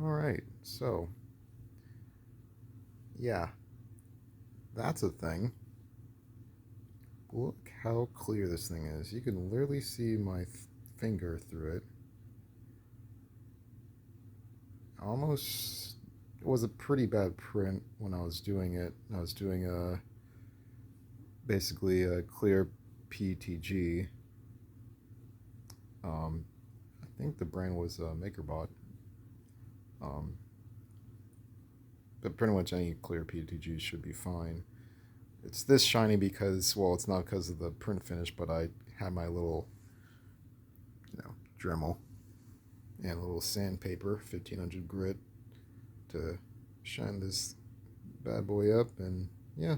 Alright, so, yeah, that's a thing. Look how clear this thing is. You can literally see my finger through it. Almost, it was a pretty bad print when I was doing it. I was doing basically a clear PETG. I think the brand was MakerBot. Um, but pretty much any clear PETG should be fine. It's this shiny because, well, it's not because of the print finish, but I had my little, Dremel and a little sandpaper, 1500 grit, to shine this bad boy up, and yeah.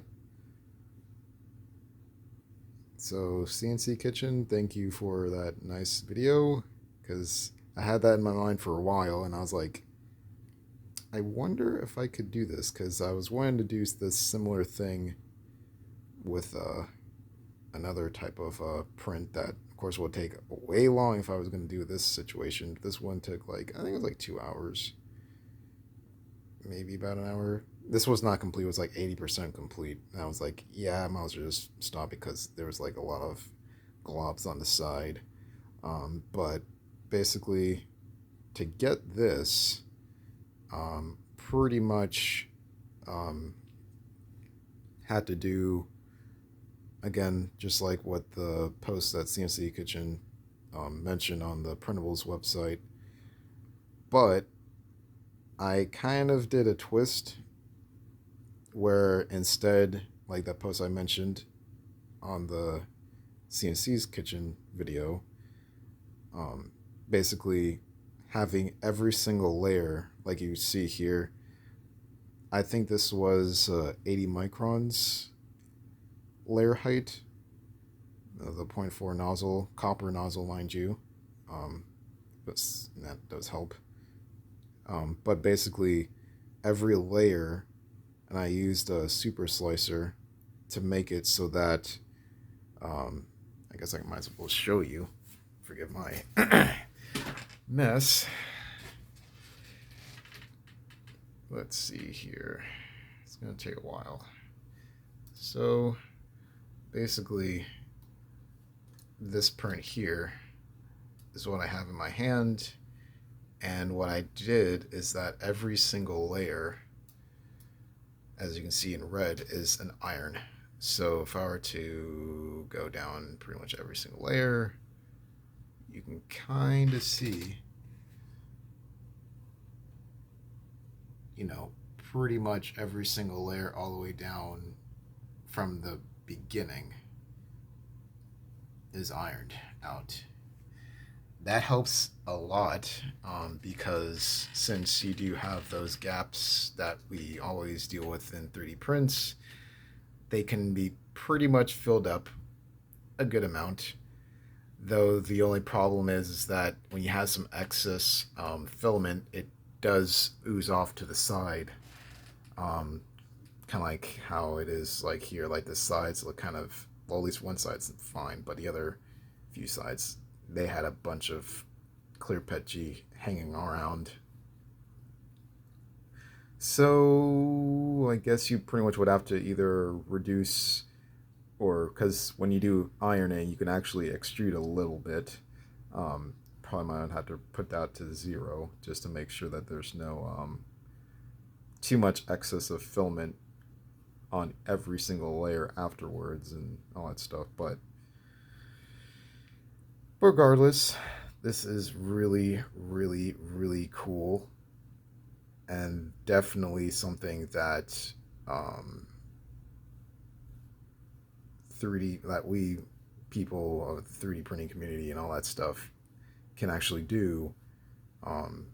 So CNC Kitchen, thank you for that nice video, because I had that in my mind for a while, and I was like, I wonder if I could do this, because I was wanting to do this similar thing with another type of print that, of course, would take way long if I was going to do this situation. This one took like, I think it was like 2 hours, maybe about an hour. This was not complete. It was like 80% complete. And I was like, yeah, I might as well just stop because there was like a lot of globs on the side. But basically, to get this, pretty much had to do, again, just like what the post that CNC Kitchen mentioned on the Printables website. But I kind of did a twist where instead, like that post I mentioned on the CNC's Kitchen video, basically having every single layer, like you see here, I think this was 80 microns layer height, the 0.4 nozzle, copper nozzle, mind you, but that does help. But basically, every layer, and I used a SuperSlicer to make it so that, I guess I might as well show you. Forgive my mess. Let's see here. It's going to take a while. So, basically, this print here is what I have in my hand. And what I did is that every single layer, as you can see in red, is an iron. So if I were to go down pretty much every single layer, you can kind of see, pretty much every single layer all the way down from the beginning is ironed out. That helps a lot because since you do have those gaps that we always deal with in 3D prints, they can be pretty much filled up a good amount. Though the only problem is that when you have some excess filament, it does ooze off to the side. Kind of like how it is like here, like the sides look kind of, well, at least one side's fine, but the other few sides, they had a bunch of clear PETG hanging around. So I guess you pretty much would have to either reduce, or because when you do ironing, you can actually extrude a little bit. Probably might have to put that to 0 just to make sure that there's no too much excess of filament on every single layer afterwards and all that stuff. But regardless, this is really, really, really cool, and definitely something that 3D, that we people of the 3D printing community and all that stuff can actually do on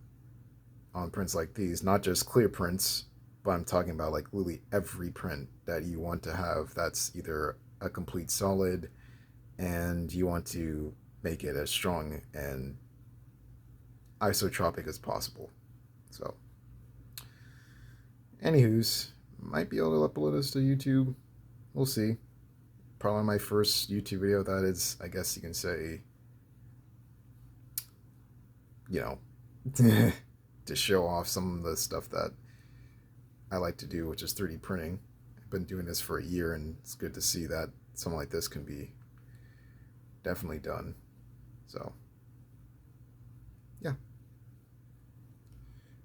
prints like these. Not just clear prints, but I'm talking about like literally every print that you want to have that's either a complete solid and you want to make it as strong and isotropic as possible. So, anywho's, might be able to upload this to YouTube. We'll see. Probably my first YouTube video that is, I guess you can say, to show off some of the stuff that I like to do, which is 3D printing. I've been doing this for a year, and it's good to see that something like this can be definitely done. So, yeah.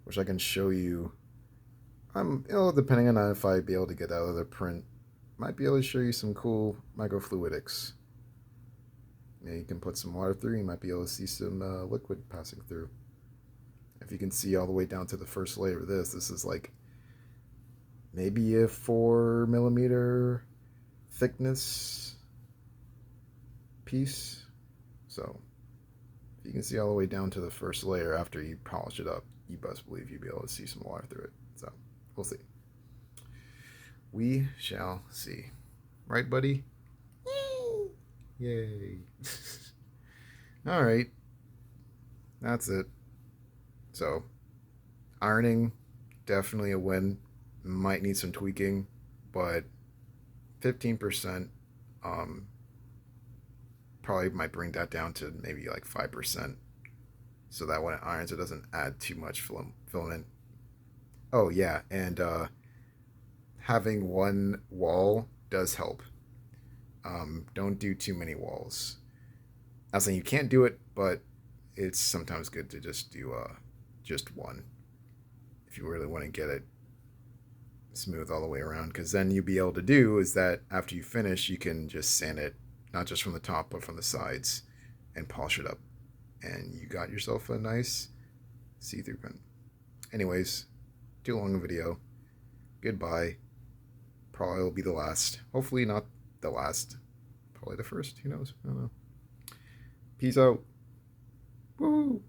Which I can show you. Depending on if I be able to get out of the print, might be able to show you some cool microfluidics. You can put some water through, you might be able to see some liquid passing through. If you can see all the way down to the first layer of this is like maybe a 4mm thickness piece. So if you can see all the way down to the first layer after you polish it up, you best believe you'll be able to see some water through it. So we'll see. We shall see. Right, buddy? Yay. All right. That's it. So, ironing, definitely a win. Might need some tweaking, but 15%, probably might bring that down to maybe like 5%, so that when it irons, it doesn't add too much filament. Oh yeah, and having one wall does help. Don't do too many walls. I'm saying you can't do it, but it's sometimes good to just do just one if you really want to get it smooth all the way around, because then you'll be able to do is that after you finish, you can just sand it, not just from the top but from the sides, and polish it up, and you got yourself a nice see-through print. Anyways, too long a video. Goodbye. Probably will be the last. Hopefully not the last. Probably the first. Who knows? I don't know. Peace out. Woo!